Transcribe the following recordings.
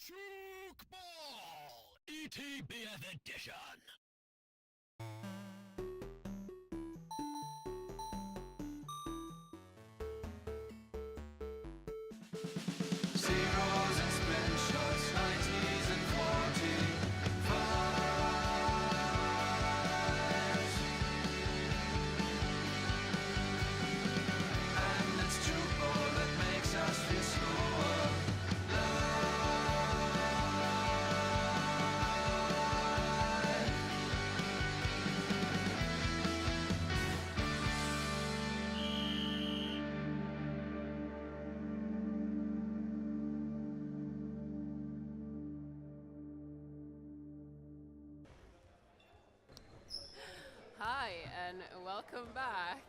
Tchoukball! ETBF edition! Zeros and spin shots, 90s and 45s. And it's Tchoukball that makes us feel slower. Hi and welcome back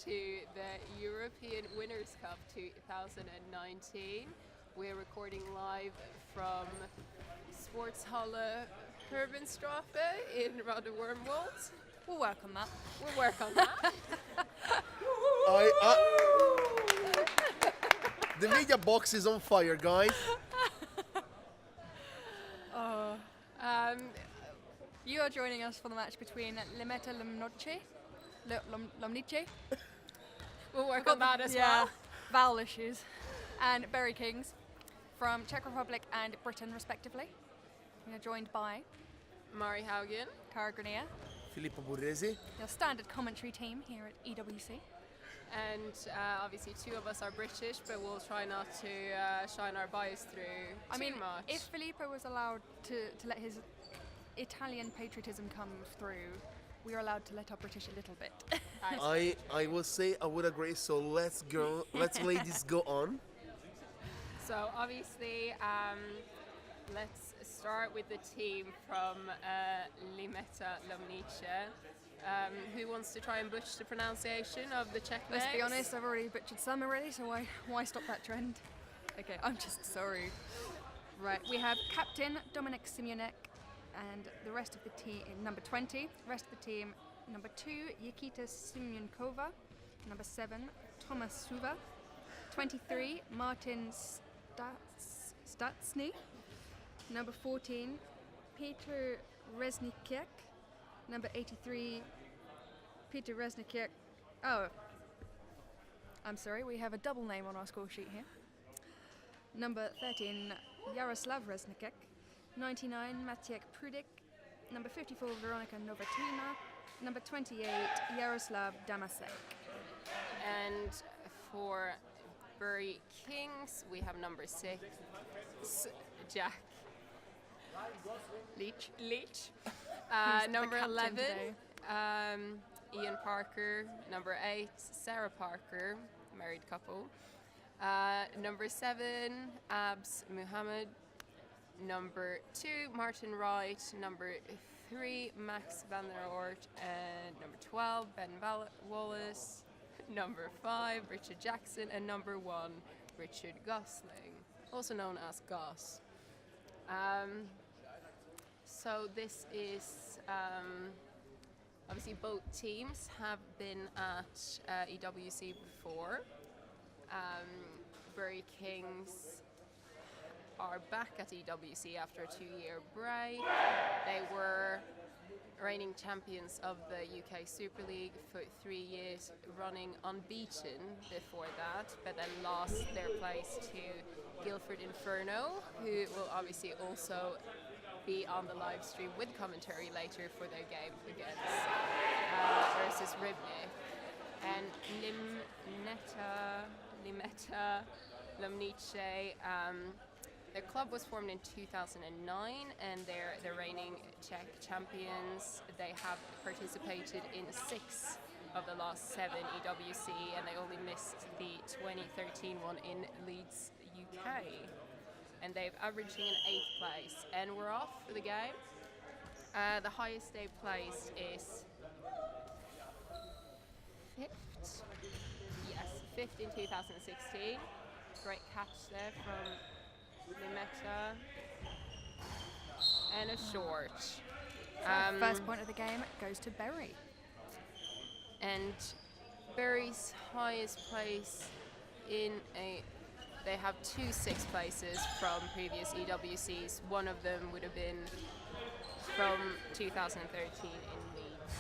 to the European Winners' Cup 2019. We're recording live from Sportshalle Herbenstrafe in Radewormwold. We'll work on that. We'll work on that. The media box is on fire, guys. You are joining us for the match between Limeta Lomnice. Lomnice. We'll work on that as well. Vowel issues. And Berry Kings from Czech Republic and Britain, respectively. We are joined by Mari Haugen. Cara Grenier, Filippo Burresi. your standard commentary team here at EWC. And obviously two of us are British, but we'll try not to shine our bias through too much. If Filippo was allowed to let his Italian patriotism come through, we are allowed to let our British a little bit. I will say I would agree. So let's go. Let's ladies go on. So obviously, let's start with the team from Limeta Lomnice. Who wants to try and butcher the pronunciation of the Czech Let's be names? honest, I've already butchered some already, so why stop that trend? Okay, I'm just sorry. Right, we have Captain Dominik Simeonek and the rest of the team, number 20, rest of the team, number 2, Nikita Simyonkova, number 7, Thomas Suva, 23, Martin Statsny, number 14, Peter Reznikiak, number 83, Peter Reznikiak. Oh, I'm sorry, we have a double name on our score sheet here. Number 13, Yaroslav Reznikiak. 99, Maciek Prudik. Number 54, Veronika Novatina. Number 28, Yaroslav Damasek. And for Bury Kings, we have number 6, Jack Leach. Who's the Number captain 11, today? Ian Parker. Number 8, Sarah Parker, married couple. Number 7, Abs Muhammad. Number 2, Martin Wright. Number 3, Max van der Oort. And number 12, Ben Wallace. Number 5, Richard Jackson. And number 1, Richard Gosling, also known as Goss. So this is obviously both teams have been at EWC before. Bury Kings are back at EWC after a 2-year break. They were reigning champions of the UK Super League for 3 years, running unbeaten before that, but then lost their place to Guildford Inferno, who will obviously also be on the live stream with commentary later for their game against versus Ribnik. And Limeta Lomnice, their club was formed in 2009 and they're the reigning Czech champions. They have participated in 6 of the last 7 EWC and they only missed the 2013 one in Leeds, UK. And they've averaging in 8th place. And we're off for the game. The highest they've placed is 5th. Yes, 5th in 2016. Great catch there from Limeta. And a short. First point of the game goes to Berry. And Bury's highest place in a they have 2 sixth places from previous EWCs. One of them would have been from 2013 in Leeds.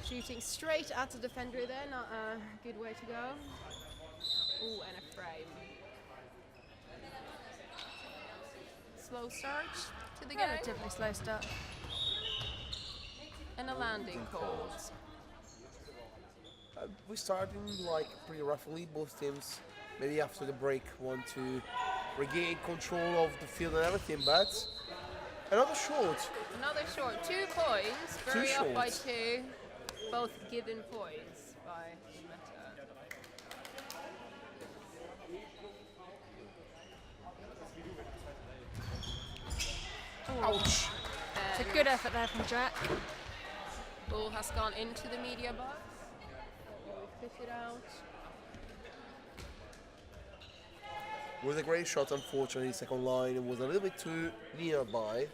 Shooting straight at the defender there, not a good way to go. Ooh, and a frame. Slow start to the game. Relatively slow start. And a landing called. We started like pretty roughly. Both teams, maybe after the break, want to regain control of the field and everything. But another short. Another short. 2 points. Very Two up by shorts. 2. Both given points by Limeta. Ouch! It's a good effort there from Jack. Ball has gone into the media box. We fish it out. Was a great shot, unfortunately. Second line, it was a little bit too nearby.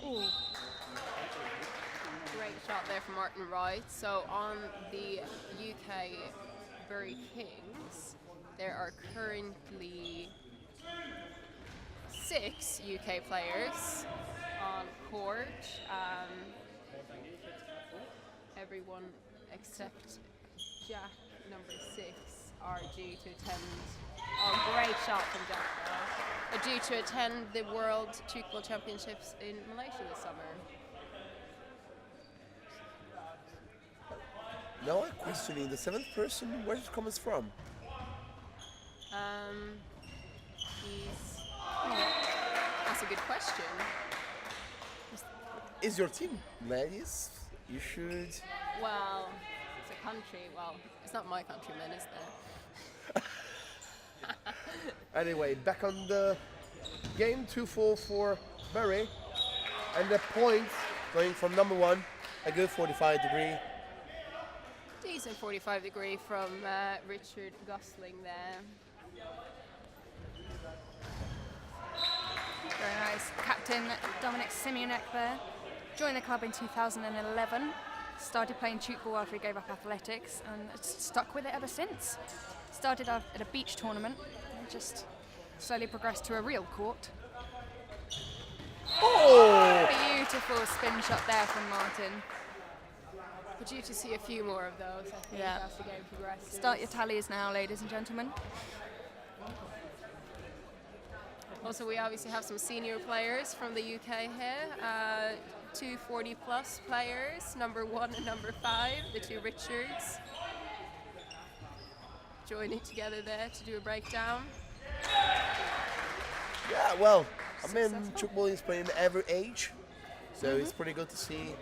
Ooh. Great shot there from Martin Wright. So on the UK Bury Kings, there are currently 6 UK players on court. Everyone except Jack, number 6, are due to attend. Oh, great shot from Jack there. Are due to attend the World Tchoukball Championships in Malaysia this summer. Now I'm questioning the 7th person, where it comes from. That's a good question. Is your team ladies? You should. Well, it's a country. Well, it's not my countrymen, is there? Anyway, back on the game, 2-4 for Bury. And the points going from number 1, a good 45-degree. Decent 45-degree from Richard Gosling there. Very nice. Captain Dominic Simeonek there. Joined the club in 2011. Started playing Tchoukball after he gave up athletics and stuck with it ever since. Started off at a beach tournament and just slowly progressed to a real court. Oh! Beautiful spin shot there from Martin. We're due to see a few more of those, I think, Yeah. as the game progresses. Start your tallies now, ladies and gentlemen. Also, we obviously have some senior players from the UK here. 2 40-plus players, number 1 and number 5, the 2 Richards. Joining together there to do a breakdown. Yeah, well, I mean, Successful. Tchoukball is playing every age, so it's pretty good to see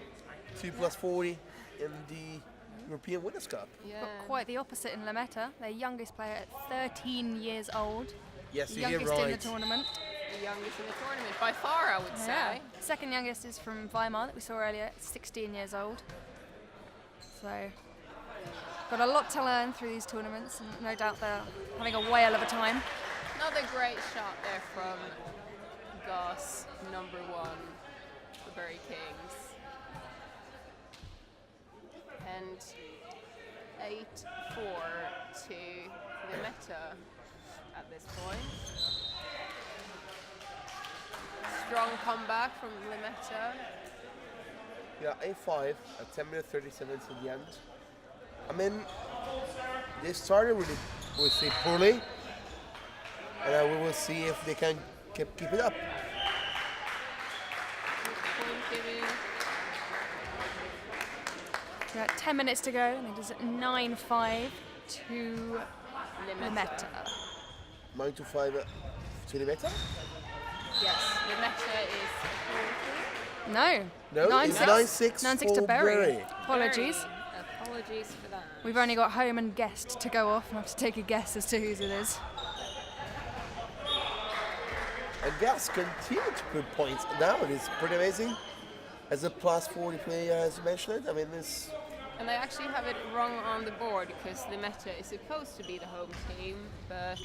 2 plus 40 in the European Winners' Cup. Yeah. But quite the opposite in Limeta. Their youngest player at 13 years old. Yes, The you hear youngest in the right. tournament. The youngest in the tournament, by far, I would Yeah. say. Second youngest is from Weimar that we saw earlier, 16 years old. So, got a lot to learn through these tournaments, and no doubt they're having a whale of a time. Another great shot there from Goss, number 1, the Bury Kings. And 8-4 to Limeta at this point. Strong comeback from Limeta. Yeah, A5 at 10 minutes 37 to the end. I mean, they started really, we'll say, poorly, and we will see if they can keep it up. Point giving. We've got 10 minutes to go, and it is 9-5 to Limeta. 9 to 5 to the meta? Yes, Limeta is No. No, it's 9-6 9-6 to for Bury. Bury. Apologies. Apologies for that. We've only got home and guest to go off, and I have to take a guess as to whose it is. And Gas continue to put points down. It's pretty amazing. As a plus 40 player, as you mentioned, I mean, it's. And they actually have it wrong on the board because Limeta is supposed to be the home team, but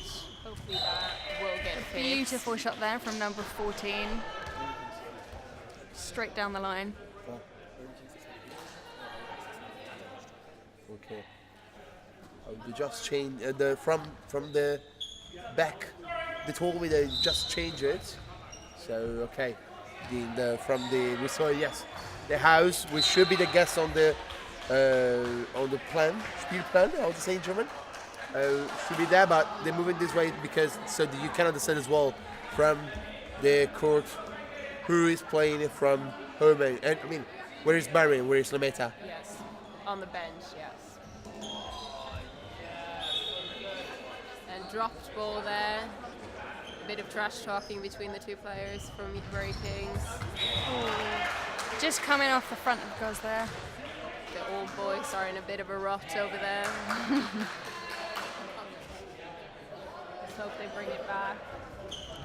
hopefully that will get fixed. Beautiful shot there from number 14. Straight down the line. Okay. They just changed from the back. They told me they just changed it. So okay, we saw yes, the house which should be the guest on the plan, Spielplan, how to say in German, should be there, but they're moving this way because so that you can understand as well from the court who is playing from home and I mean where is Barry and where is Limeta. Yes, on the bench, yes. And dropped ball there. A bit of trash talking between the two players from Bury Kings. Just coming off the front of goals there. The old boys are in a bit of a rut over there. Let's hope they bring it back.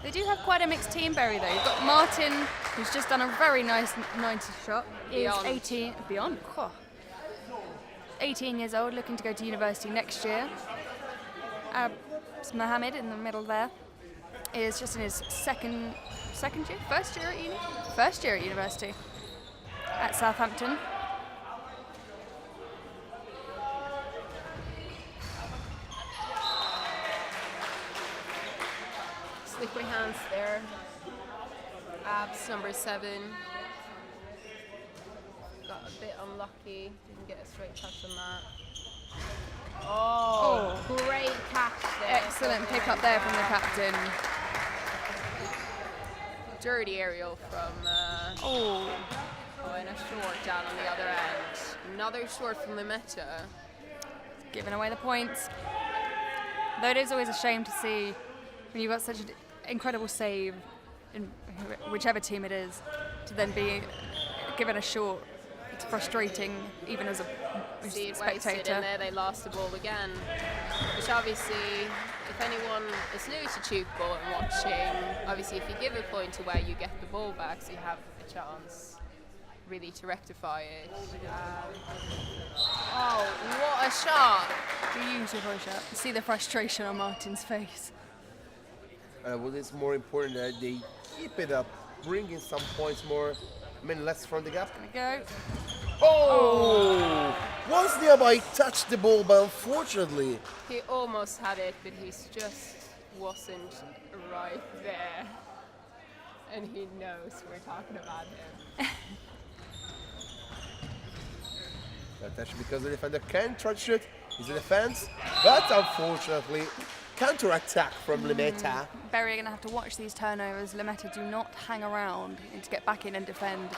They do have quite a mixed team, Bury, though. You've got Martin, who's just done a very nice 90 shot. He's Beyond. 18, beyond, 18 years old, looking to go to university next year. Mohammed in the middle there is just in his first year at university at Southampton. Slippery hands there. Abs number 7. Got a bit unlucky. Didn't get a straight touch on that. Oh, great catch there. Excellent pick up there from the captain. Dirty aerial from and a short down on the other end. Another short from Limeta. Giving away the points. Though it is always a shame to see when you've got such an incredible save in whichever team it is, to then be given a short. It's frustrating, even as a See it spectator. wasted and there they lost the ball again. Which obviously, if anyone is new to Tchoukball and watching, obviously if you give a point away, you get the ball back, so you have a chance really to rectify it. What a shot! Beautiful shot. You see the frustration on Martin's face. What is more important that they keep it up, bring in some points more, less from the gap. There we go. Oh! Was there by touched the ball, but unfortunately. He almost had it, but he just wasn't right there. And he knows we're talking about him. But that's because the defender can try to shoot. He's in defense, but unfortunately, counter-attack from Limeta. Bury are going to have to watch these turnovers. Limeta do not hang around to get back in and defend.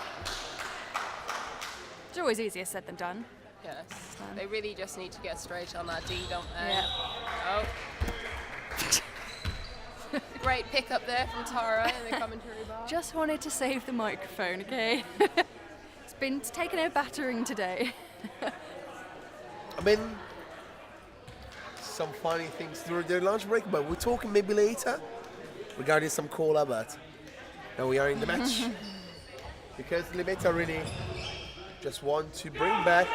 It's always easier said than done. Yes, they really just need to get straight on that D, don't they? Yeah. Oh. Great pick up there from Tara in the commentary box. Just wanted to save the microphone, okay? It's taken a battering today. Some funny things during their lunch break, but we're talking maybe later regarding some cola, but now we are in the match. Because Limeta really just want to bring back.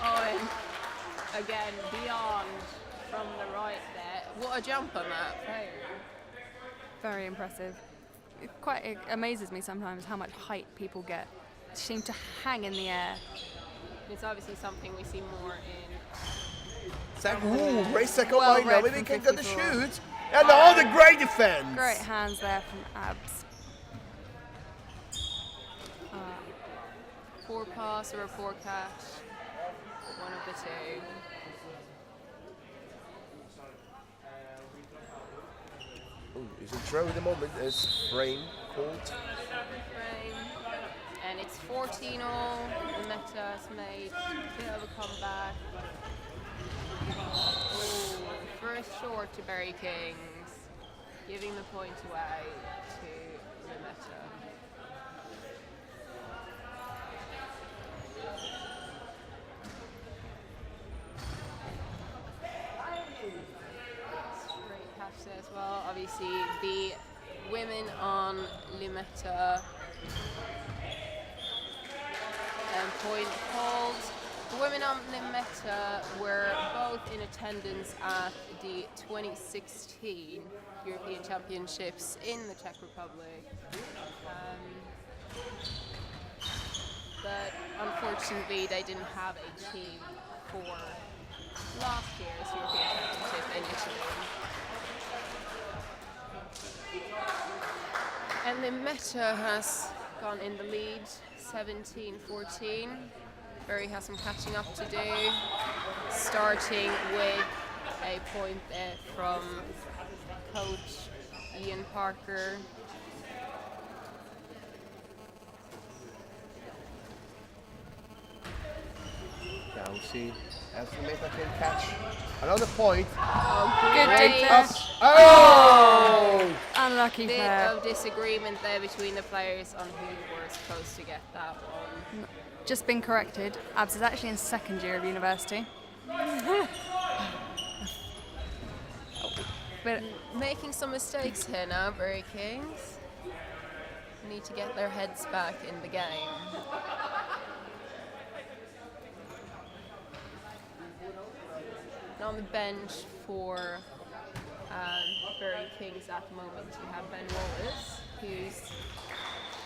And again, beyond from the right there. What a jump on that player. Very impressive. It quite amazes me sometimes how much height people get. They seem to hang in the air. It's obviously something we see more in. Great second Well line now. read Maybe he from can get the 54. shoot. And all the great defense. Great hands there from Abs. Poor pass or a poor catch. One of the two. Is it throw at the moment? It's frame called. Frame. And it's 14 all. Limeta's made a bit of a comeback. First short to Bury Kings, giving the point away to Limeta. Great catch there as well. Obviously, the women on Limeta. Point called. The women on Limeta were both in attendance at the 2016 European Championships in the Czech Republic. But unfortunately, unfortunately, they didn't have a team for last year's European Championship in Italy. And Limeta has gone in the lead, 17-14. Bury has some catching up to do, starting with a point there from coach Ian Parker. Now we see as Limeta can catch another point. Good Great. dig there. Oh! Unlucky Bit there. of disagreement there between the players on who were supposed to get that one. Just been corrected. Abs is actually in second year of university. But Making some mistakes here now, Bury Kings. Need to get their heads back in the game. On the bench for Bury Kings at the moment, we have Ben Wallace, who's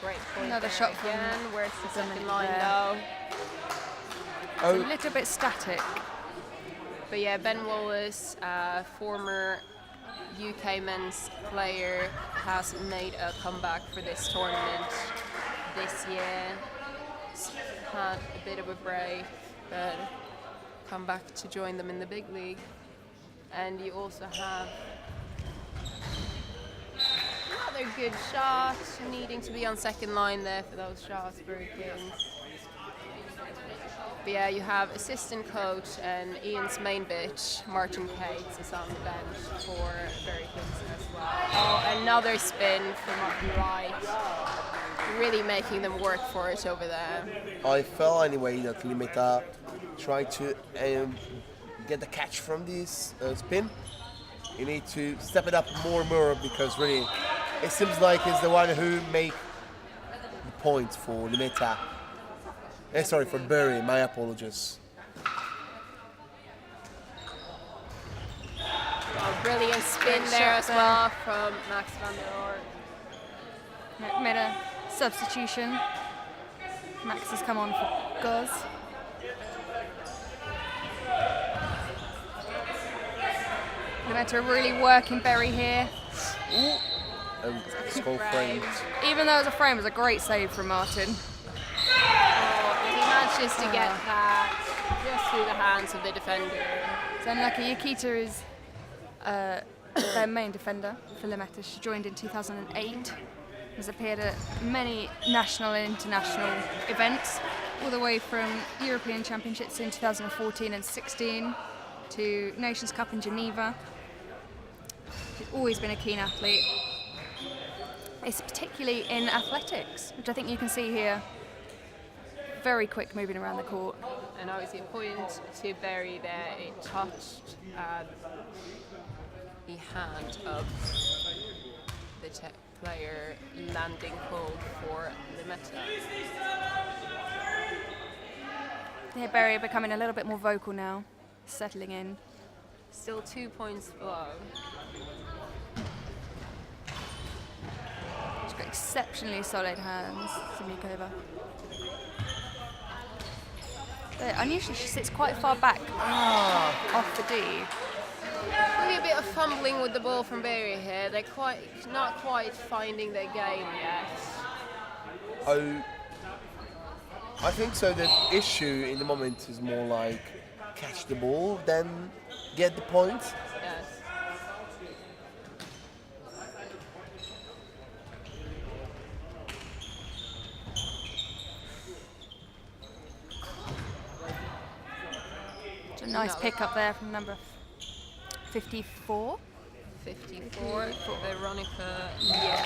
great point Another there shot from again. Where's the second Dominic line there. though? it's a little bit static. But yeah, Ben Wallace, former UK men's player, has made a comeback for this tournament this year. He's had a bit of a break, but come back to join them in the big league. And you also have another good shot, needing to be on second line there for those shots, Bury Kings. But yeah, you have assistant coach and Ian's main bitch, Martin Cates, is on the bench for Bury Kings as well. Oh, another spin for Martin Wright. Really making them work for it over there. I felt anyway that Limeta tried to get the catch from this spin. You need to step it up more and more because really it seems like it's the one who make the points for Limeta. Sorry, for Bury, my apologies. Oh, brilliant spin Great there shot as there. well from Max van der Oort. Made a substitution. Max has come on for Goz. Limeta really working Bury here. And skull Right. framed. Even though it was a frame, it was a great save from Martin. Oh, and he manages to get that just through the hands of the defender. It's unlucky. Yukita is their main defender for Limeta. She joined in 2008. Has appeared at many national and international events, all the way from European Championships in 2014 and 16 to Nations Cup in Geneva. She's always been a keen athlete. It's particularly in athletics, which I think you can see here. Very quick moving around the court. And obviously a point to Bury there. It touched the hand of the Czech player, landing called for Limeta. Yeah, Bury are becoming a little bit more vocal now, settling in. Still 2 points below. She's got exceptionally solid hands, Simikova. Unusually, she sits quite far back off the D. Maybe a bit of fumbling with the ball from Bury here. They're not quite finding their game yet. Oh, I think so. The issue in the moment is more like catch the ball than get the point. Yes. It's a nice No. pick up there from number 54. 54 for Veronica. Yeah.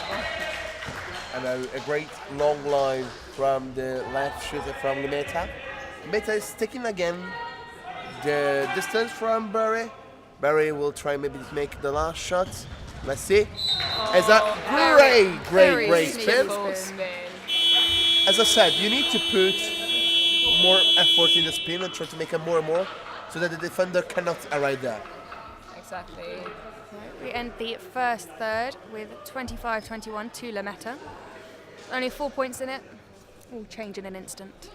And a great long line from the left shooter from Limeta. Limeta is sticking again the distance from Bury. Bury will try maybe to make the last shot. Let's see. As a very great sneaky spin. ball. Spin. As I said, you need to put more effort in the spin and try to make it more and more so that the defender cannot arrive there. Exactly. We end the first third with 25-21 to Limeta. Only 4 points in it. All change in an instant.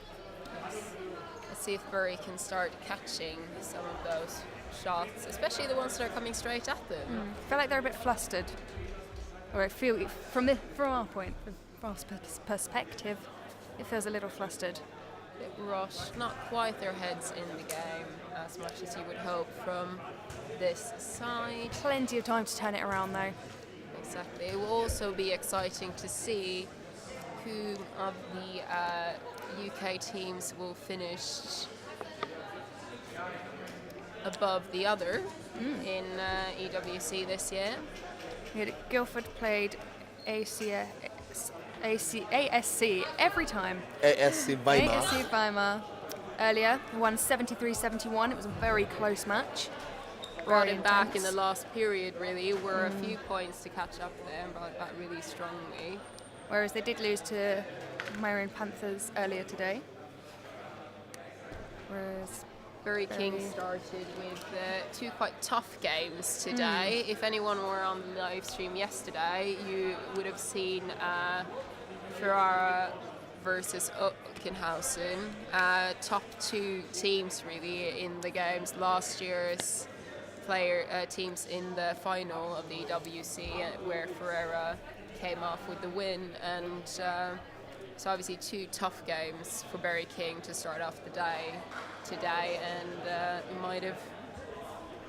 see if Bury can start catching some of those shots, especially the ones that are coming straight at them. I feel like they're a bit flustered. Or I feel, from our perspective, it feels a little flustered. A bit rushed, not quite their heads in the game as much as you would hope from this side. Plenty of time to turn it around though. Exactly. It will also be exciting to see who of the UK teams will finish above the other in EWC this year. Guildford played ASC every time. ASC Weimar. ASC Weimar earlier, won 73-71. It was a very close match. Brought it back in the last period, really. Were a few points to catch up there and brought it back really strongly. Whereas they did lose to Marion Panthers earlier today. Whereas Bury King started with two quite tough games today. If anyone were on the live stream yesterday, you would have seen Ferrara versus Oeckenhausen, top two teams really in the games. Last year's teams in the final of the EWC, where Ferrara came off with the win, and so obviously two tough games for Bury King to start off the day today, and might have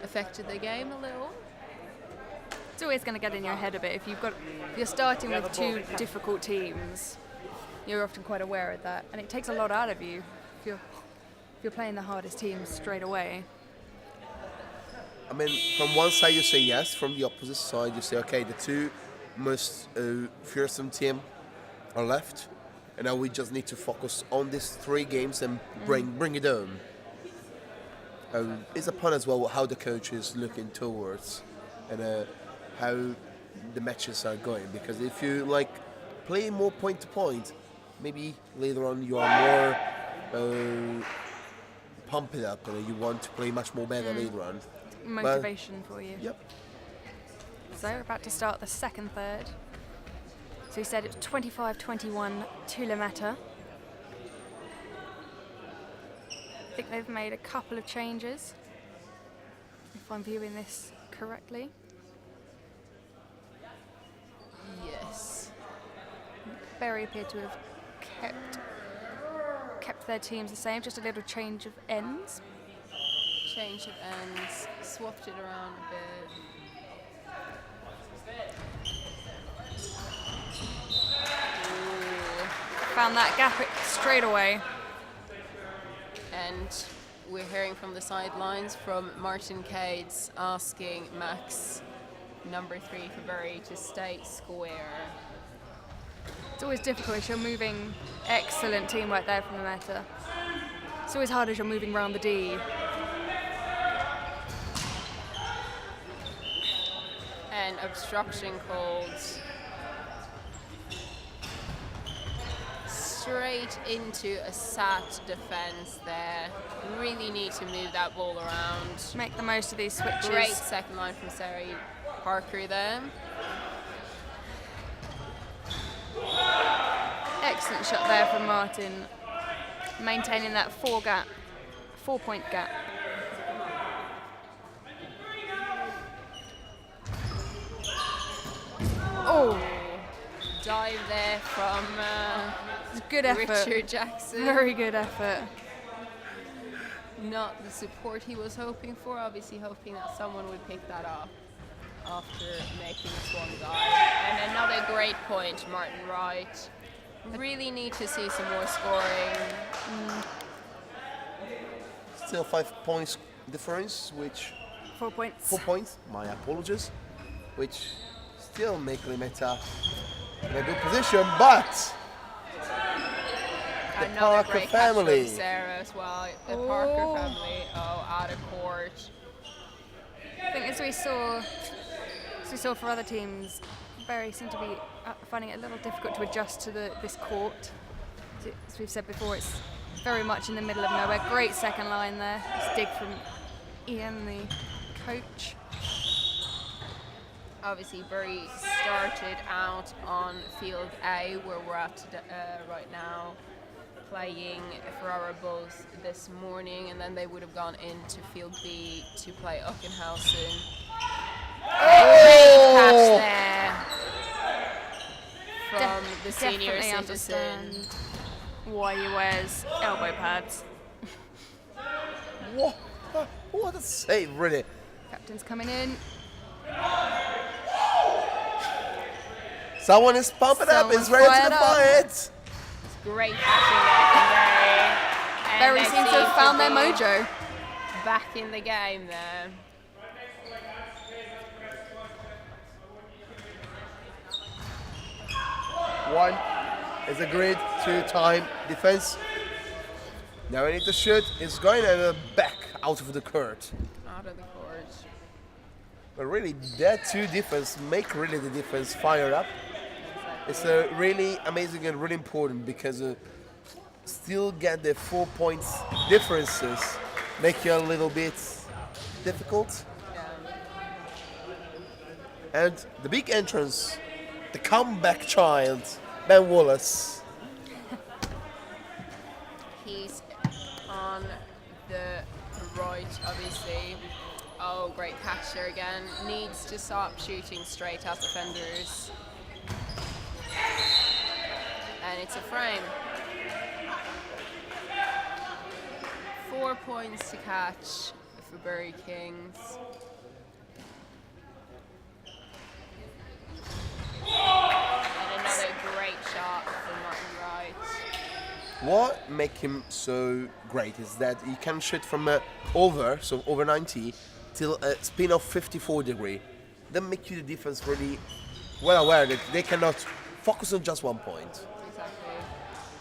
affected the game a little. It's always going to get in your head a bit. If you're starting with two difficult teams, you're often quite aware of that, and it takes a lot out of you if you're playing the hardest teams straight away. I mean, from one side you say yes, from the opposite side you say, okay, the two most fearsome team are left, and now we just need to focus on these 3 games and bring it home. It's upon as well how the coach is looking towards and how the matches are going, because if you play more point to point, maybe later on you are more pump it up and you want to play much more better later on. Motivation for you. Yep. So we're about to start the second third. So we said it's 25-21 to Limeta. I think they've made a couple of changes, if I'm viewing this correctly. Yes. Bury appear to have kept their teams the same, just a little change of ends. Change of ends, swapped it around a bit. Found that gap straight away. And we're hearing from the sidelines from Martin Cades asking Max, number 3 for Bury, to stay square. It's always difficult if you're moving. Excellent teamwork there from Limeta. It's always hard as you're moving around the D. And obstruction called straight into a sat defense there. Really need to move that ball around. Make the most of these switches. Great second line from Sarah Parker there. Excellent shot there from Martin, maintaining that 4-point gap. Oh, Dive there from good effort. Richard Jackson. Very good effort. Not the support he was hoping for, obviously hoping that someone would pick that up after making this one dive. And another great point, Martin Wright. Really need to see some more scoring. Still 5 points difference, which 4 points. 4 points, my apologies, which still make Limeta in a good position, but the Another Parker great family. catch from Sarah as well. The Parker family, out of court. I think as we saw for other teams, Bury seem to be finding it a little difficult to adjust to this court. As we've said before, it's very much in the middle of nowhere. Great second line there. This dig from Ian, the coach. Obviously, Bury started out on field A, where we're at right now. playing Ferrara Bulls this morning, and then they would have gone into Field B to play Ockenhausen. Great catch there from the senior Definitely citizen. understand why he wears elbow pads. What a save, really. Captain's coming in. Someone is pumping up, is ready to fired up. fight. It's great catching there from Berry. Berry And they seems to have seem found their be mojo. back in the game there. One is agreed, 2-time defense. Now we need to shoot. It's going back out of the court. Out of the court. But really, that two defense make really the defense fire up. It's really amazing and really important because still get the 4 points differences make you a little bit difficult. Yeah. And the big entrance, the comeback child, Ben Wallace. He's on the right, obviously. Oh, great catch there again. Needs to stop shooting straight at defenders. And it's a frame. 4 points to catch for Bury Kings. And another great shot from Martin Wright. What makes him so great is that he can shoot from over 90, till a spin of 54 degree. That make you the defense really well aware that they cannot focus on just 1 point. Exactly.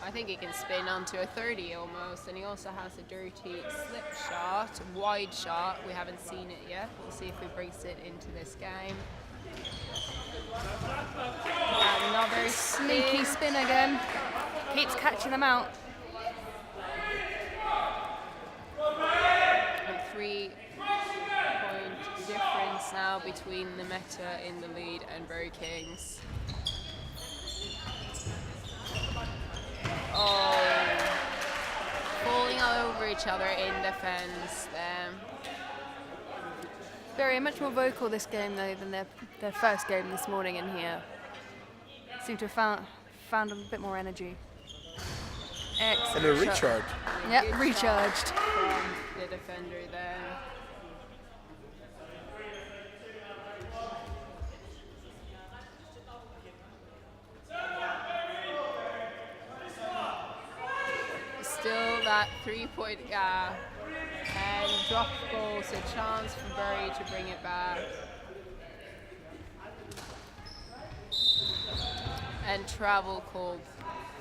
I think he can spin onto a 30 almost, and he also has a dirty slip shot, wide shot. We haven't seen it yet. We'll see if he brings it into this game. Another Sneaky spin again. Keeps catching them out. A 3 point difference now between Limeta in the lead and Bury Kings. Oh, falling all over each other in defense there. Very much more vocal this game though than their first game this morning in here. Seem to have found a bit more energy. And Excellent a shot. recharge. Yep, Good recharged. shot from the defender there. Still that 3-point gap, and drop goal, so chance for Bury to bring it back. And travel called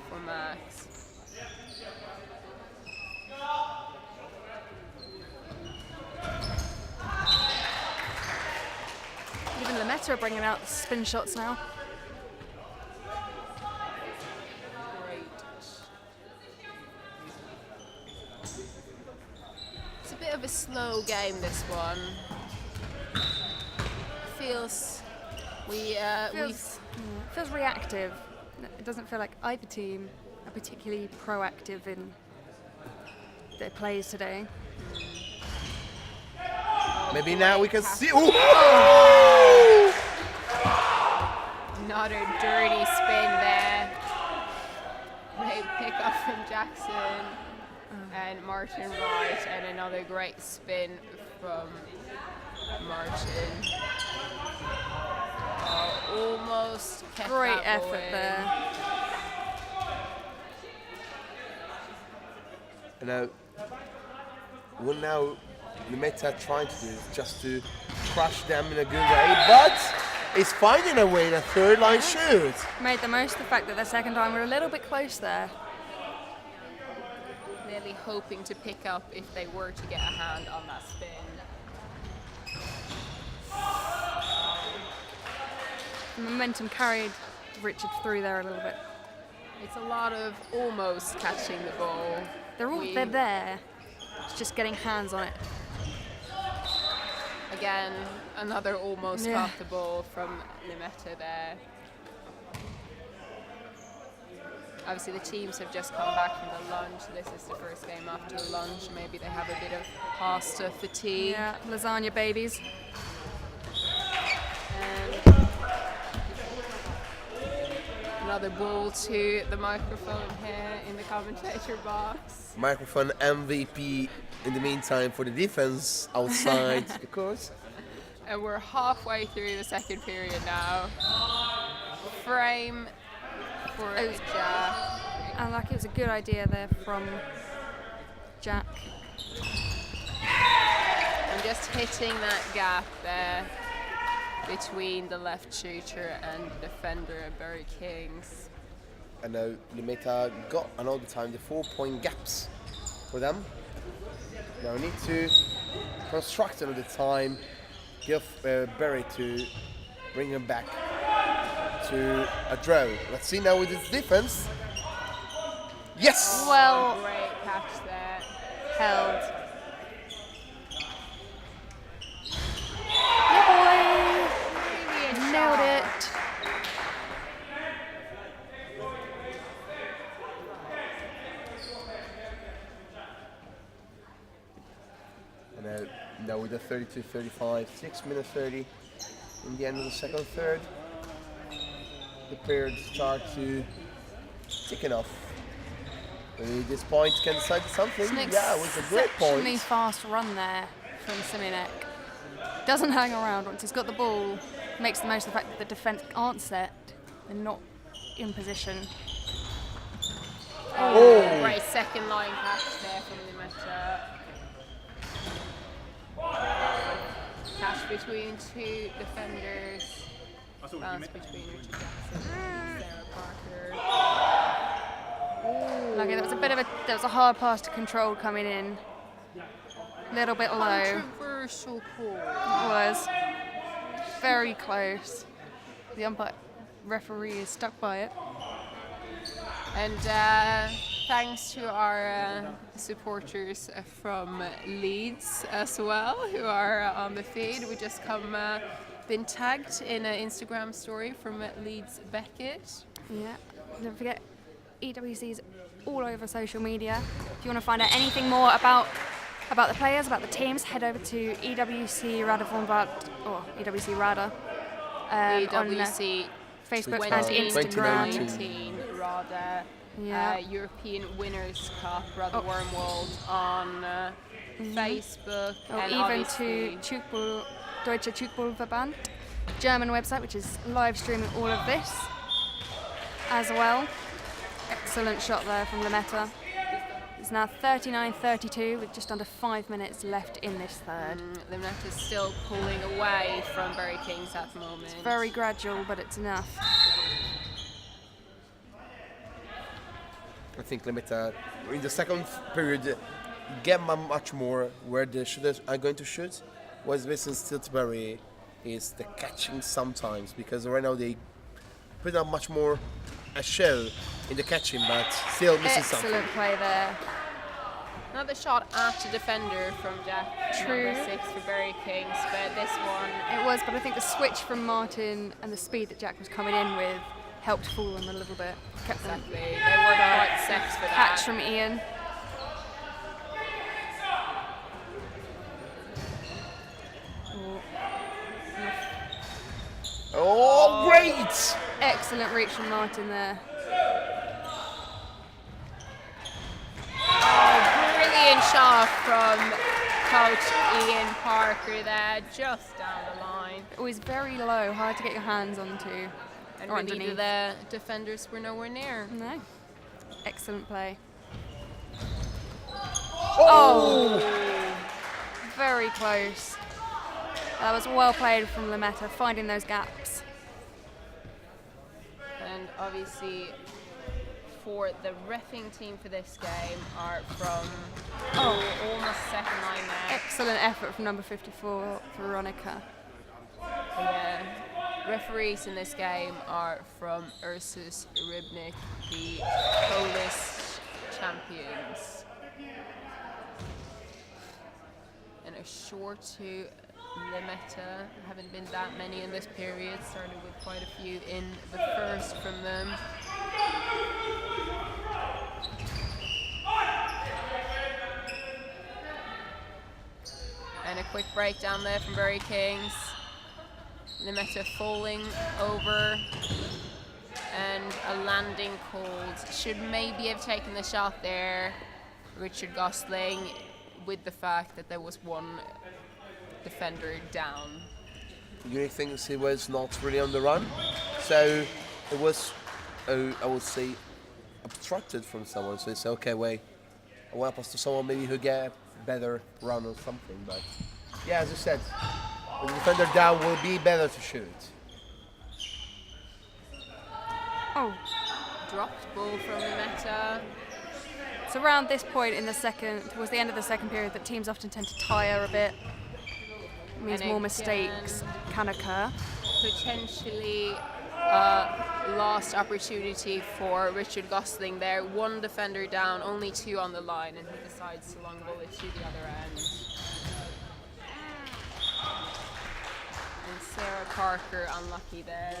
for Max. Even Limeta are bringing out the spin shots now. Great. It's a bit of a slow game, this one. Feels Feels reactive. It doesn't feel like either team are particularly proactive in their plays today. Maybe now we can see. Another dirty spin there. Great pick up from Jackson and Martin Wright, and another great spin from Martin. Almost kept Great that effort going. there. And what now Limeta trying to do is just to crush them in a good way, but is finding a way in a third line shoot. Made the most of the fact that the second time we're a little bit close there. Really hoping to pick up if they were to get a hand on that spin. The momentum carried Richard through there a little bit. It's a lot of almost catching the ball. They're there. It's just getting hands on it. Again, another almost Yeah. caught the ball from Limeta there. Obviously, the teams have just come back from the lunch. This is the first game after the lunch. Maybe they have a bit of pasta fatigue. Yeah, lasagna babies. And another ball to the microphone here in the commentator box. Microphone MVP in the meantime for the defense outside the court. And we're halfway through the second period now. Frame for Jack. And like it was a good idea there from Jack. And just hitting that gap there between the left shooter and the defender at Bury Kings. I know Limeta got another time the 4-point gaps for them. Now we need to construct another time, give Bury to bring him back to a draw. Let's see now with his defense. Yes! Well Great catch there. held. Yeah, boy! Nailed it. And now with the 32-35, 6 minutes 30 in the end of the second third. The period start to ticking off. Maybe this point can decide something. It's an Yeah, it was a great exceptionally point. fast run there from Siminek. Doesn't hang around once he's got the ball. Makes the most of the fact that the defence aren't set and not in position. Oh! Great second line catch there from Limeta. Catch between two defenders. Bounce between Richard Jackson and Sarah Parker. Like that was a hard pass to control coming in. Little bit low. Controversial call. It was very close. The umpire referee is stuck by it. And thanks to our supporters from Leeds as well, who are on the feed. We just been tagged in an Instagram story from Leeds Beckett. Yeah. Don't forget, EWC's all over social media. If you want to find out anything more about the players, about the teams, head over to EWC Radar or EWC Radar on EWC Facebook and 2019. Instagram. Radar. Yeah. European Winners' Cup, Radar Wormwold on Facebook. Or and even obviously to Tchoukball, Deutsche Tchoukballverband, German website, which is live streaming all of this as well. Excellent shot there from Limeta. It's now 39-32 with just under 5 minutes left in this third. Limeta's still pulling away from Bury Kings at the moment. Very gradual, but it's enough. I think Limeta in the second period get much more where the shooters are going to shoot. What's missing still to Bury is the catching sometimes, because right now they put out much more a show in the catching, but still missing something. Excellent play there. Another shot at the defender from Jack, True. number 6 for Bury Kings, but this one It was, but I think the switch from Martin and the speed that Jack was coming in with helped fool them a little bit. Kept them. exactly. They were quite set for that. Catch from Ian. Oh, great! Excellent reach from Martin there. Brilliant shot from Coach Ian Parker there, just down the line. Always very low, hard to get your hands onto. And Or really underneath. the defenders were nowhere near. No. Excellent play. Oh! Very close. That was well played from Limeta, finding those gaps. And obviously for the reffing team for this game are from almost second line there. Excellent effort from number 54, Veronica. Yeah. Referees in this game are from Ursus Rybnik, the Polish champions. And a short to Limeta. Haven't been that many in this period. Started with quite a few in the first from them. quick breakdown there from Bury Kings. Limeta falling over and a landing called. Should maybe have taken the shot there, Richard Gosling, with the fact that there was one defender down. Unique things, he was not really on the run, so it was, I would say, obstructed from someone. So he said, okay, wait, I want to pass to someone maybe who get a better run or something. But yeah, as you said, the defender down will be better to shoot. Oh, Dropped ball from Limeta. it's around this point in the second, towards the end of the second period, that teams often tend to tire a bit. It means And more again, mistakes can occur. Potentially lost opportunity for Richard Gosling there. One defender down, only two on the line, and he decides to long ball it to the other end. And Sarah Parker unlucky there.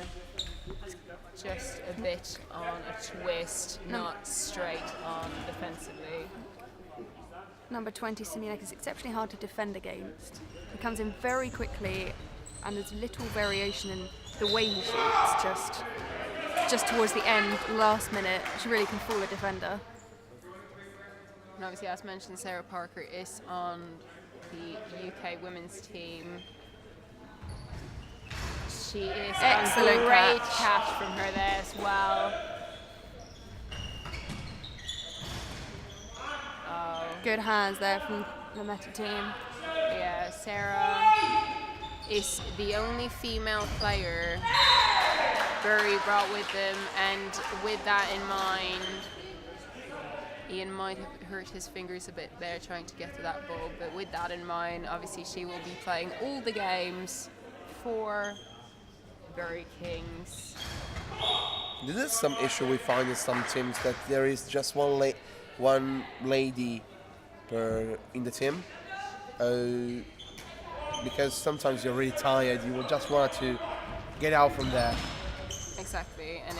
Just a bit on a twist, not straight on defensively. Number 20, Siminek, is exceptionally hard to defend against. He comes in very quickly, and there's little variation in the way he shoots. Just towards the end, last minute, she really can fool a defender. And obviously, as mentioned, Sarah Parker is on the UK women's team. She is Excellent a great catch. catch from her there as well. Good hands there from the Meta team. Yeah, Sarah is the only female player Bury brought with them, and with that in mind, Ian might have hurt his fingers a bit there trying to get to that ball, but with that in mind, obviously she will be playing all the games for Bury Kings. This is some issue we find in some teams, that there is just one lady in the team. Because sometimes you're really tired, you will just want to get out from there. Exactly, and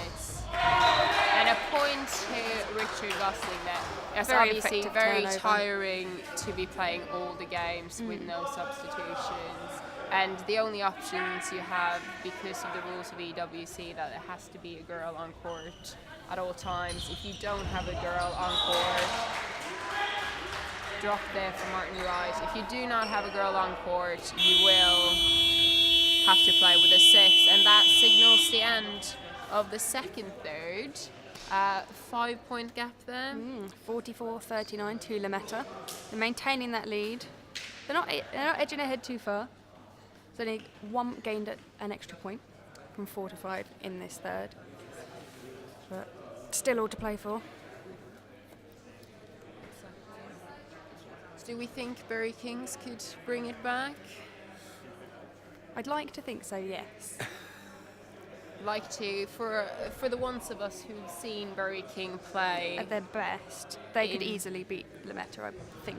a point to Richard Gosling there. It's Very obviously effective very turnover. tiring to be playing all the games with no substitutions. And the only options you have, because of the rules of EWC, that it has to be a girl on court at all times. If you don't have a girl on court, drop there for Martin Wright. If you do not have a girl on court, you will have to play with a 6, and that signals the end of the second third. 5-point gap there. 44-39 to Limeta. They're maintaining that lead. They're not edging ahead too far. So only one gained an extra point from 4 to 5 in this third. But still all to play for. Do we think Bury Kings could bring it back? I'd like to think so, yes. Like to, for the ones of us who've seen Bury King play At their best, they could In- easily beat Limeta, I think.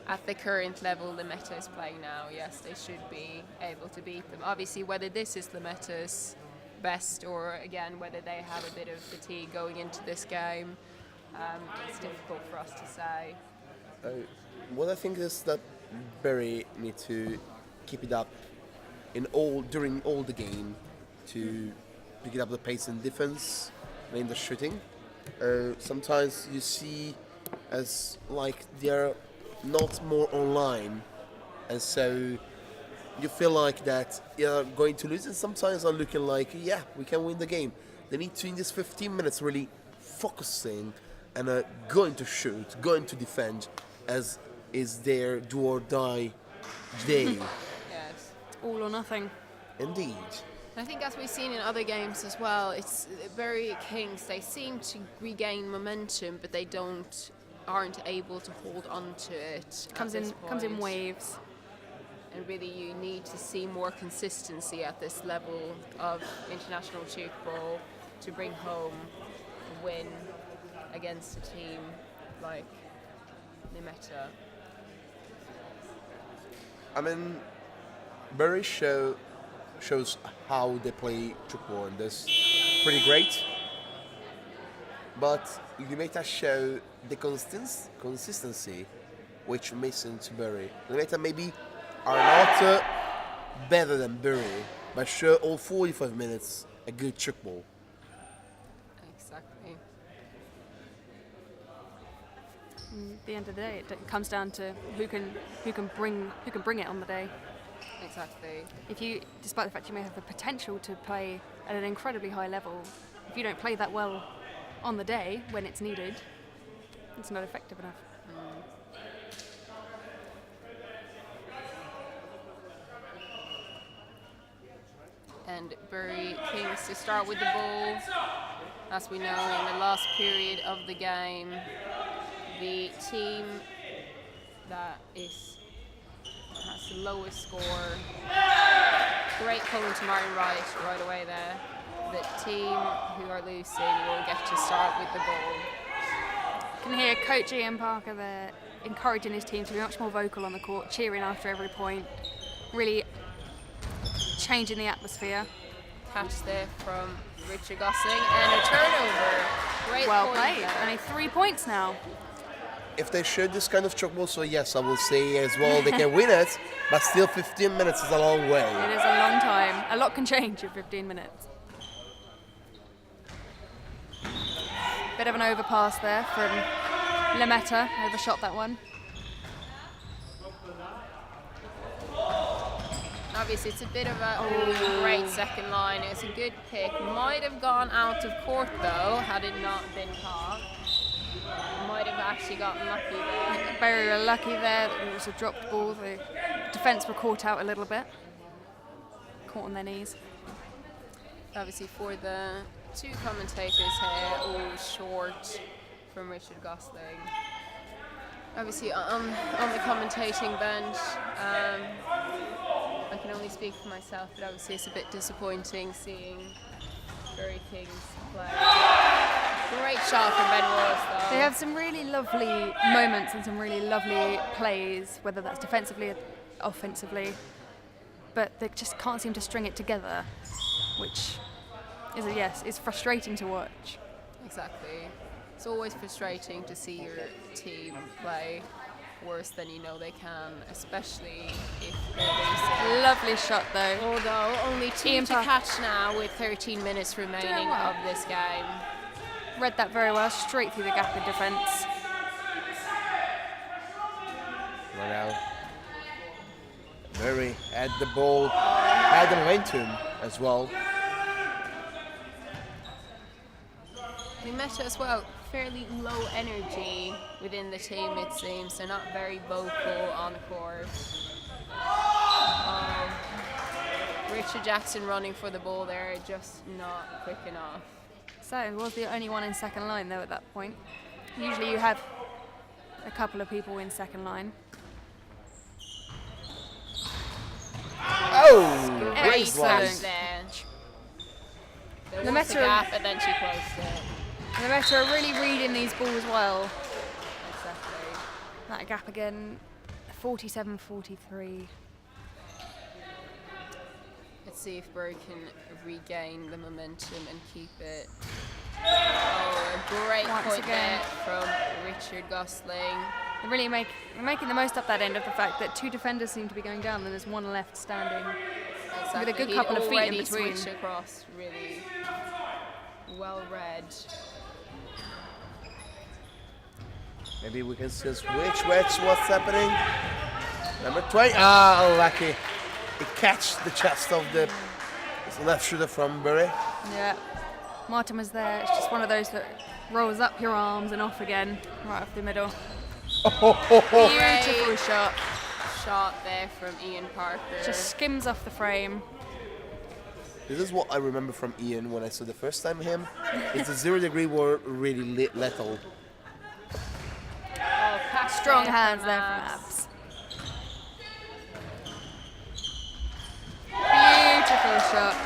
at the current level Limeta is playing now, yes, they should be able to beat them. Obviously, whether this is Limeta's best or, again, whether they have a bit of fatigue going into this game, it's difficult for us to say. What I think is that Bury need to keep it up during all the game to pick it up the pace in defense and in the shooting. Sometimes you see as like they're not more online, and so you feel like that you're going to lose, and sometimes are looking like, yeah, we can win the game. They need to, in this 15 minutes, really focusing and going to shoot, going to defend, as is their do or die day. Yes. All or nothing. Indeed. I think as we've seen in other games as well, it's Bury Kings, they seem to regain momentum, but they aren't able to hold on to it. Comes in waves. And really you need to see more consistency at this level of international tchoukball to bring home a win against a team like Limeta. I mean, Bury shows how they play tchoukball, and that's pretty great. But Limeta show the consistency which missing to Bury. Limeta maybe are not better than Bury, but sure, all 45 minutes a good Tchoukball. Exactly. At the end of the day, it comes down to who can bring it on the day. Exactly. If you, despite the fact you may have the potential to play at an incredibly high level, if you don't play that well on the day when it's needed, it's not effective enough. And Bury Kings to start with the ball. As we know, in the last period of the game, the team that has the lowest score, great calling to Martin right away there. The team who are losing will get to start with the ball. You can hear Coach Ian Parker there encouraging his team to be much more vocal on the court, cheering after every point, really changing the atmosphere. Catch there from Richard Gosling and a turnover. Great Well point played. there. Only 3 points now. If they showed this kind of Tchoukball, so yes, I will say as well they can win it, but still 15 minutes is a long way. It is a long time. A lot can change in 15 minutes. Bit of an overpass there from Limeta. Overshot that one. Obviously, it's a bit of a great second line. It's a good pick. Might have gone out of court though, had it not been caught. Might have actually gotten lucky there. Very lucky there. It was a dropped ball. The defence were caught out a little bit. Caught on their knees. Obviously, for the two commentators here, all short from Richard Gosling. Obviously, on the commentating bench, I can only speak for myself, but obviously it's a bit disappointing seeing Bury Kings play. Great shot from Ben Wallace, though. They have some really lovely moments and some really lovely plays, whether that's defensively or offensively, but they just can't seem to string it together, which is frustrating to watch. Exactly. It's always frustrating to see your team play worse than you know they can, especially if they're losing. Lovely shot though. Although only two Ian to catch now with 13 minutes remaining of this game. Read that very well, straight through the gap in defence. Right now, Bury had the ball, had the momentum as well. Limeta as well, fairly low energy within the team it seems. They're not very vocal on court. Richard Jackson running for the ball there, just not quick enough. So he was the only one in second line though at that point. Usually you have a couple of people in second line. Oh, great Excellent slice. there. There was a gap and then she closed it. Limeta are really reading these balls well. Exactly. That gap again, 47-43. Let's see if Bury can regain the momentum and keep it. Oh, a great Once point again. there from Richard Gosling. They're really making the most of that end of the fact that two defenders seem to be going down and there's one left standing. Exactly. With a good He'd couple of feet in already between. switched across, really well read. Maybe we can see a switch. What's happening? Number 20. Ah, unlucky. He catch the chest of the left shooter from Bury. Yeah, Martin was there. It's just one of those that rolls up your arms and off again, right off the middle. Beautiful shot. Shot there from Ian Parker. Just skims off the frame. This is what I remember from Ian when I saw the first time him. It's the 0 degree were really lethal. Strong hands there from Abs. Beautiful shot.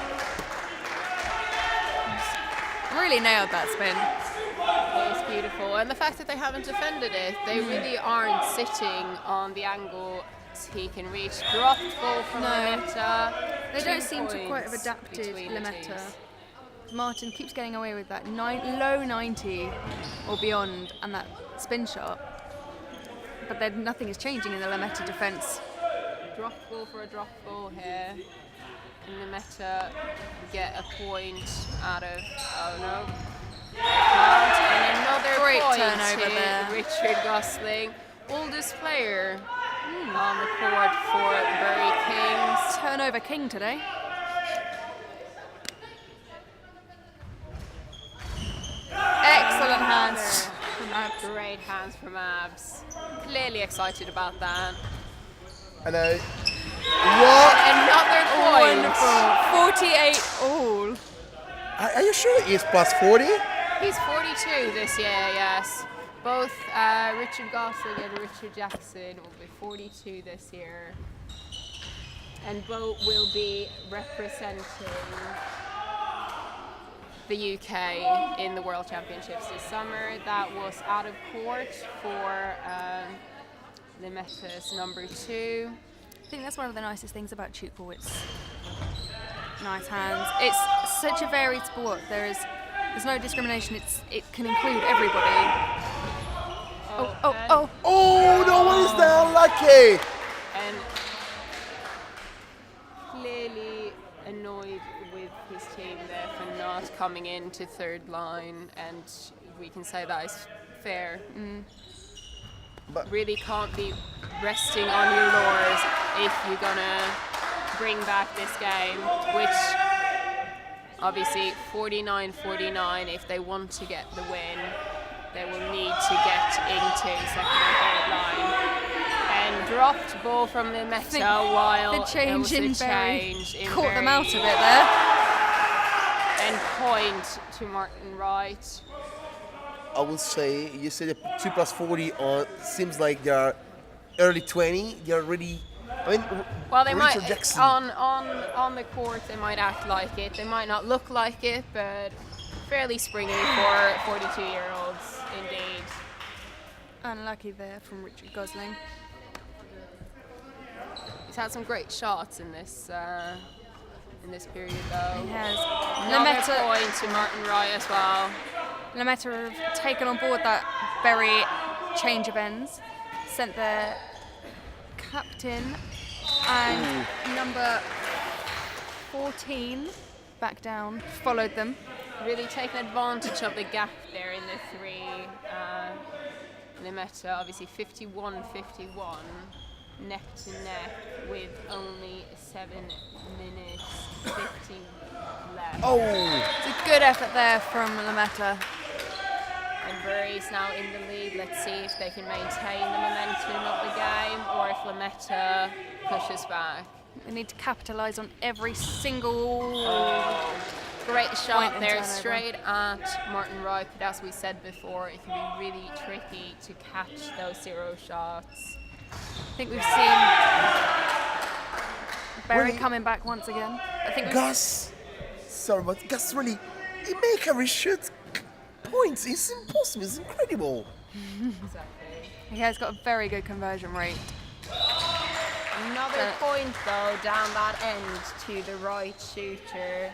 Really nailed that spin. It was beautiful. And the fact that they haven't defended it, they really aren't sitting on the angle he can reach. Dropped ball from Limeta. They 2 don't seem to quite have points adapted between the Limeta. teams. Martin keeps getting away with that low 90 or beyond and that spin shot. But then nothing is changing in the Limeta defence. drop ball for a drop ball here. Can Limeta get a point out of? Oh no. And another Great point turnover to there. Richard Gosling, oldest player on the court for Bury Kings. Turnover king today. Excellent hands from Abs. Great hands from Abs. Clearly excited about that. And what? Another point. Wonderful. 48 all. Are you sure he's plus 40? He's 42 this year, yes. Both Richard Gosling and Richard Jackson will be 42 this year. And both will be representing the UK in the World Championships this summer. That was out of court for Limeta's number 2. I think that's one of the nicest things about Tchoukball. It's nice hands. It's such a varied sport. There's no discrimination. It can include everybody. Oh. Oh, no one is that unlucky. And clearly annoyed with his team there for not coming into third line, and we can say that is fair. But Really can't be resting on your laurels if you're gonna bring back this game, which obviously 49-49, if they want to get the win, they will need to get into second and third line. And dropped ball from Limeta while the change there in was a Bury change in caught them Bury. out of it there. And point to Martin Wright. I will say, you said that 2 plus 40 seems like they are early 20. They are really. I mean, Well, they Richard might Jackson. on the court. They might act like it. They might not look like it, but fairly springy for 42-year-olds indeed. Unlucky there from Richard Gosling. He's had some great shots in this period, though. He has. Another Limeta, point to Martin Wright as well. Limeta have taken on board that very change of ends, sent their captain and number 14 back down, followed them. Really taking advantage of the gap there in the three. Limeta obviously 51-51, neck to neck with only 7 minutes 50 left. Oh, It's a good effort there from Limeta. And Bury's now in the lead. Let's see if they can maintain the momentum of the game or if Limeta pushes back. They need to capitalise on every single. Great Point shot and there, turnover. straight at Martin Wright. But as we said before, it can be really tricky to catch those 0 shots. I think we've seen Bury Really? coming back once again. I think we've Gus. Sorry, but Gus really. He make every shoot points. It's impossible. It's incredible. Exactly. he has got a very good conversion rate. Another point though down that end to the right shooter,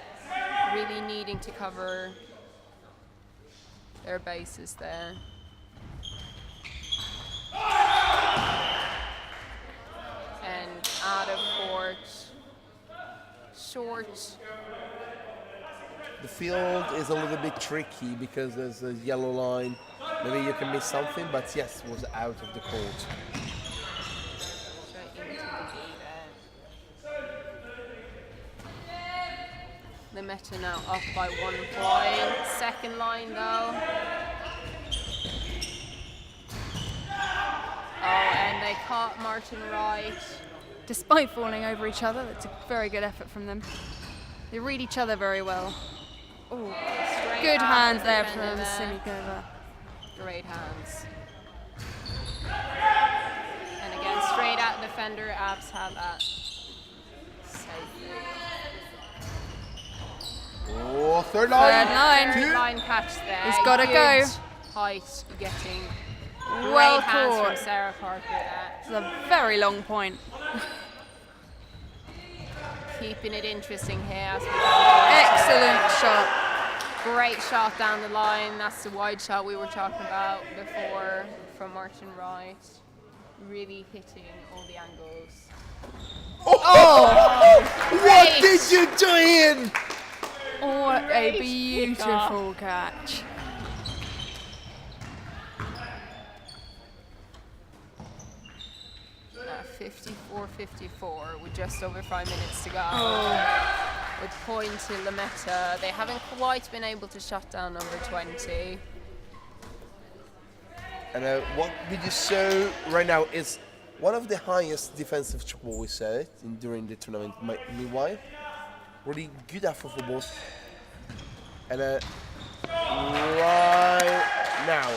really needing to cover their bases there. And out of court, short. The field is a little bit tricky because there's a yellow line. Maybe you can miss something, but yes, was out of the court. Straight into the D there. Limeta now up by 1 point. Second line though. Oh, and they caught Martin Wright. Despite falling over each other, that's a very good effort from them. They read each other very well. Oh, Straight good at hands the there defender from there. Simikova. Great hands. And again, straight at defender, Abs had that. Safely. Oh, third line. Third line. Third line catch there. He's gotta Good go. Height getting Well great hands from caught. Sarah Parker there. It's a very long point. Keeping it interesting here as we go. Excellent shot. Great shot down the line. That's the wide shot we were talking about before from Martin Wright. really hitting all the angles. What did you do in? What a Great beautiful catch. At 54-54 with just over 5 minutes to go. With point to Limeta. They haven't quite been able to shut down number 20. And what did you show right now is one of the highest defensive Tchoukball we saw during the tournament. Meanwhile, really good effort for both. And right now,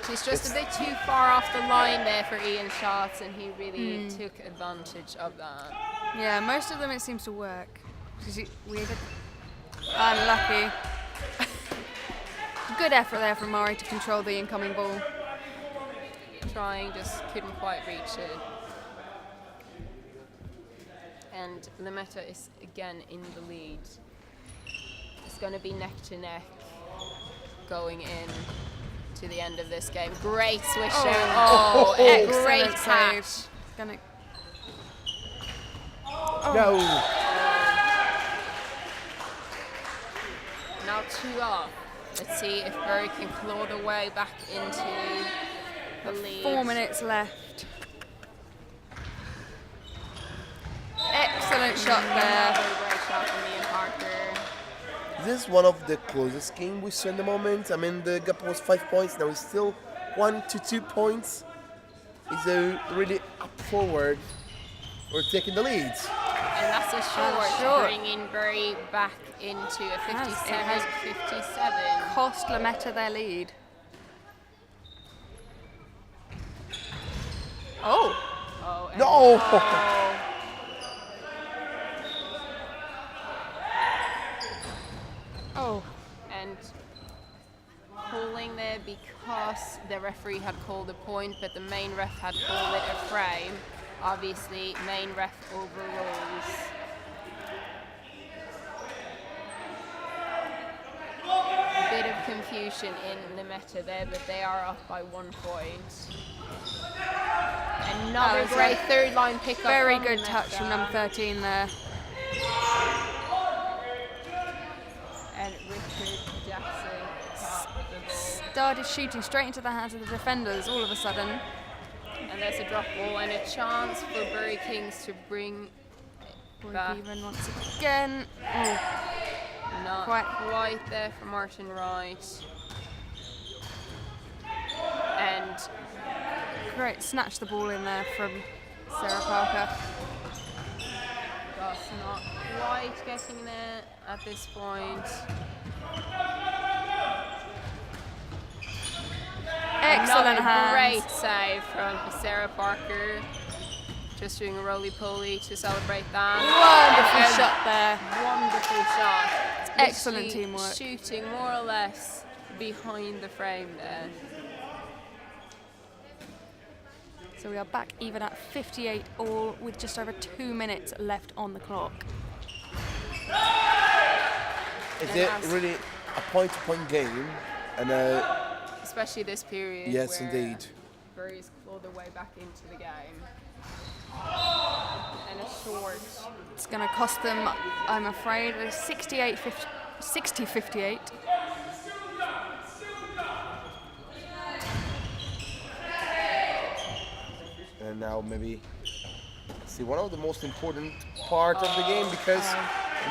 He's just a bit too far off the line there for Ian's shots, and he really took advantage of that. Yeah, most of them it seems to work. We get unlucky. Good effort there from Mari to control the incoming ball. Trying, just couldn't quite reach it. And Limeta is again in the lead. It's going to be neck to neck going in to the end of this game. Great swisher. Excellent Great save. catch. Gonna no. Now 2 off. Let's see if Bury can claw the way back into the lead. 4 minutes left. Excellent shot there. Another great shot from Ian Parker. This is one of the closest games we saw in the moment. I mean, the gap was 5 points. Now it's still 1 to 2 points. It's a really up forward. We're taking the lead. And that's a short, bringing Bury back into a 57-57. Cost Limeta their lead. Oh, and No! And pulling there because the referee had called a point, but the main ref had called it a frame. Obviously, main ref overrules. A bit of confusion in Limeta there, but they are up by 1 point. Another great third line pickup. Very from good Limeta. touch from number 13 there. And Richard Jackson caught the ball. Started shooting straight into the hands of the defenders all of a sudden. And there's a drop ball and a chance for Bury Kings to bring it back. Even once again. Not quite there for Martin Wright. And Great, snatch the ball in there from Sarah Parker. Ross not quite getting there at this point. Excellent Another hands. great save from Sarah Parker. Just doing a roly-poly to celebrate that. Wonderful shot there. Wonderful shot. Excellent Literally teamwork. Shooting more or less behind the frame there. So we are back even at 58 all with just over 2 minutes left on the clock. It's really a point-to-point game, and Especially this period. yes, where indeed. Bury's clawed their way back into the game. And a short. It's going to cost them, I'm afraid, a 60-58. And now maybe see one of the most important part of the game, because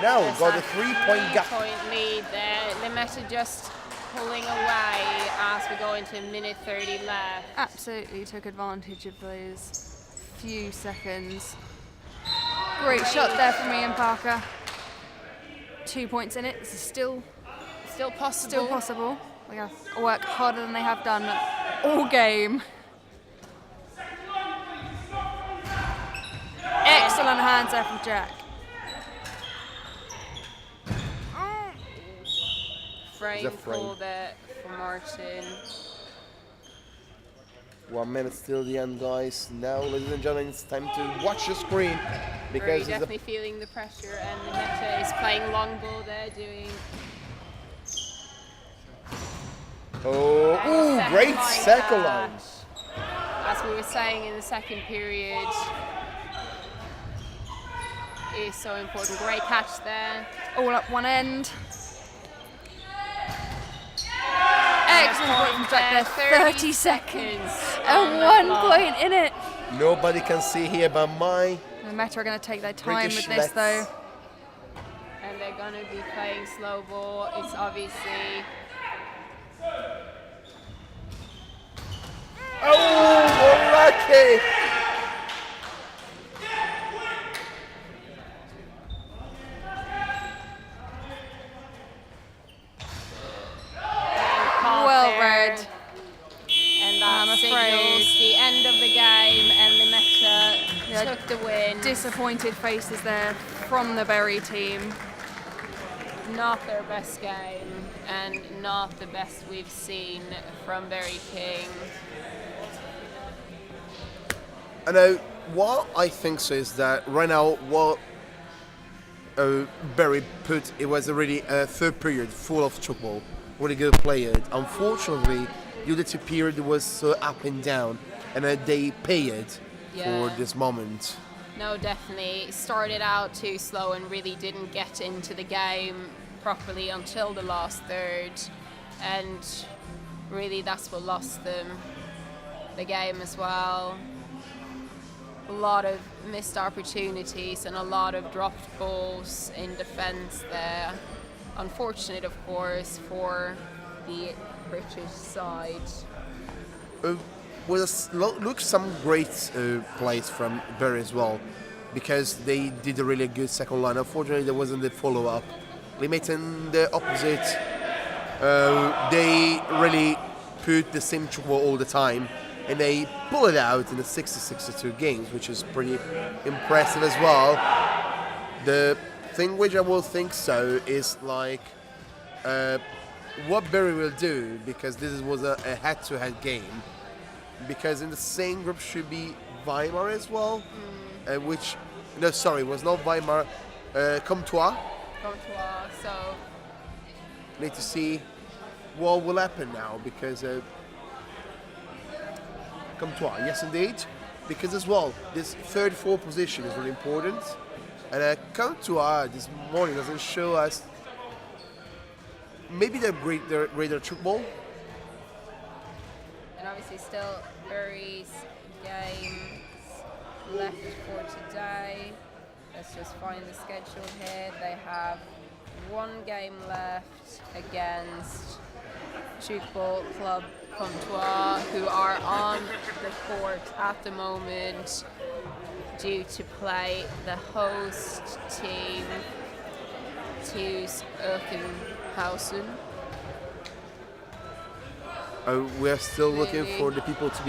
now got a 3-point gap. 3-point lead there. Limeta just pulling away as we go into minute 30 left. Absolutely took advantage of those few seconds. Great shot there from Ian Parker. 2 points in it. This is still possible. They have to work harder than they have done all game. Excellent hands there from Jack. Frame call there for Martin. 1 minute till the end, guys. Now, ladies and gentlemen, it's time to watch the screen, Bury because it's definitely feeling the pressure, and Limeta is playing long ball there, doing great second line. A as we were saying in the second period, is so important. Great catch there. All up one end. Excellent point from Jack there. 30 seconds. And 1 point in it. Nobody can see here but my Limeta are going to take their time British with this Lets. though. And they're going to be playing slow ball. It's obviously... Oh, lucky! Well there. read. And I'm that afraid. signals the end of the game, and Limeta took the win. Disappointed faces there from the Berry team. Not their best game, and not the best we've seen from Berry King. I know what I think so is that right now what Berry put, it was already a third period full of Tchoukball, really good player. Unfortunately, the other two period was so up and down, and they paid Yeah. for this moment. No, definitely. Started out too slow and really didn't get into the game properly until the last third. And really that's what lost them the game as well. A lot of missed opportunities and a lot of dropped balls in defence there. Unfortunate, of course, for the British side. Look, some great plays from Berry as well, because they did a really good second line. Unfortunately, there wasn't the follow-up. Limeta in the opposite, they really put the same Tchoukball all the time, and they pull it out in the 60-62 games, which is pretty impressive as well. The thing which I will think so is like what Berry will do, because this was a head-to-head game, because in the same group should be Weimar as well, which, no, sorry, was not Weimar, Comtois. So Need to see what will happen now, because Comtois, yes indeed, because as well, this third, fourth position is really important, and Comtois this morning doesn't show us, maybe they're greater Tchoukball. and obviously still Berry's games left for today. Let's just find the schedule here. They have one game left against Tchoukball Club Comtois, who are on the court at the moment due to play the host team, Tchoukball. We're still looking for the people to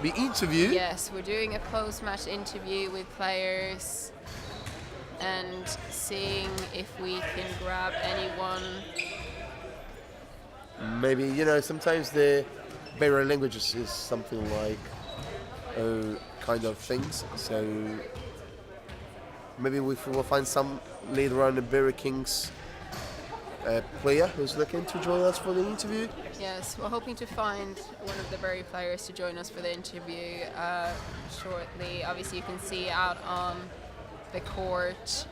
be interviewed. Yes, we're doing a post-match interview with players and seeing if we can grab anyone. Maybe, sometimes the barrier languages is something like kind of things. So maybe we will find some later on the Berry Kings player who's looking to join us for the interview. Yes, we're hoping to find one of the Berry players to join us for the interview shortly. Obviously, you can see out on the court,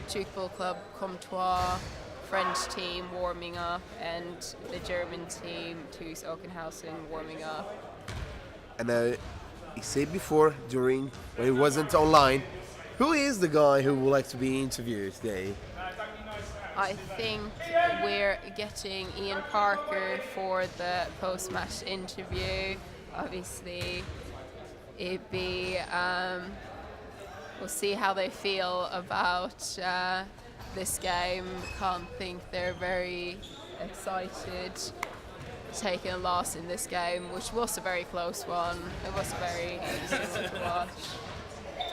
Tchoukball Club Comtois, French team warming up, and the German team, TuS Okenhausen, warming up. And he said before, when he wasn't online, who is the guy who would like to be interviewed today? I think we're getting Ian Parker for the post-match interview. Obviously, it'd be we'll see how they feel about this game. Can't think they're very excited taking a loss in this game, which was a very close one. It was very interesting to watch.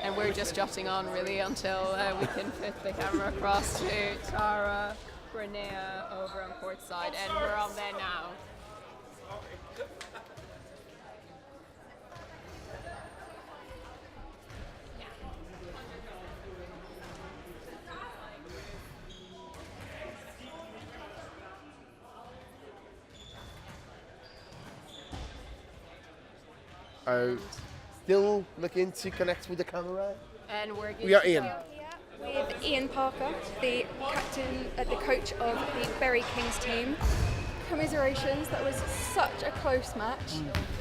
And we're just jotting on really until we can fit the camera across to Tara, Renea over on courtside, and we're on there now. Still looking to connect with the camera. And we're good We are to Ian. go. With Ian Parker, the captain, the coach of the Bury Kings team. Commiserations, that was such a close match.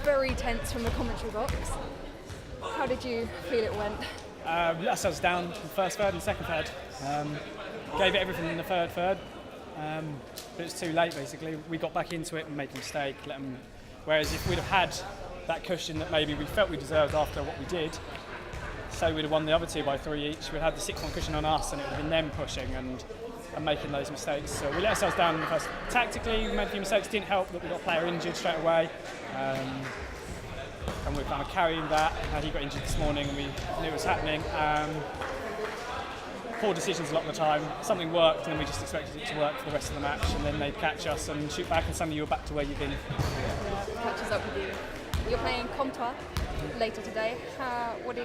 Very tense from the commentary box. How did you feel it went? We let ourselves down in the first third and second third. Gave it everything in the third, but it was too late basically. We got back into it and made a mistake. Whereas if we'd have had that cushion that maybe we felt we deserved after what we did, so we'd have won the other 2 by 3 each, we'd had the 6-1 cushion on us and it would have been them pushing and making those mistakes. So we let ourselves down in the first. Tactically, we made a few mistakes. Didn't help that we got a player injured straight away. And we're kind of carrying that. He got injured this morning and we knew it was happening. Poor decisions a lot of the time. Something worked and then we just expected it to work for the rest of the match, and then they'd catch us and shoot back and suddenly you're back to where you've been. Yeah, catches up with you. You're playing Comtois later today. What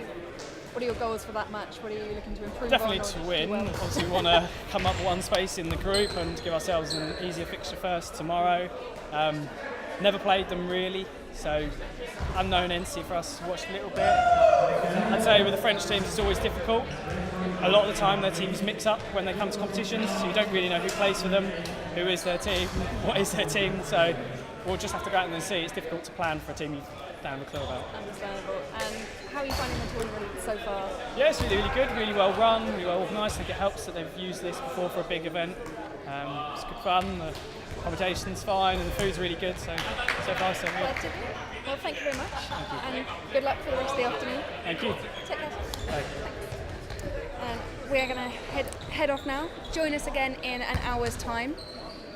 are your goals for that match? What are you looking to improve Definitely on? to win. Obviously we want to come up one space in the group and give ourselves an easier fixture first tomorrow. Never played them really, so unknown entity for us to watch a little bit. I'd say with the French teams it's always difficult. A lot of the time their teams mix up when they come to competitions, so you don't really know who plays for them, who is their team, what is their team, so we'll just have to go out and see. It's difficult to plan for a team you don't have a clue about. Understandable. And how are you finding the tournament so far? Yeah, it's really, really good, really well run, really well organised. I think it helps that they've used this before for a big event. It's good fun, the accommodation's fine, and the food's really good, so far so good. Glad to hear. Well, thank you very much. And good luck for the rest of the afternoon. Thank you. Take care. Bye. And we're going to head off now. Join us again in an hour's time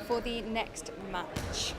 for the next match.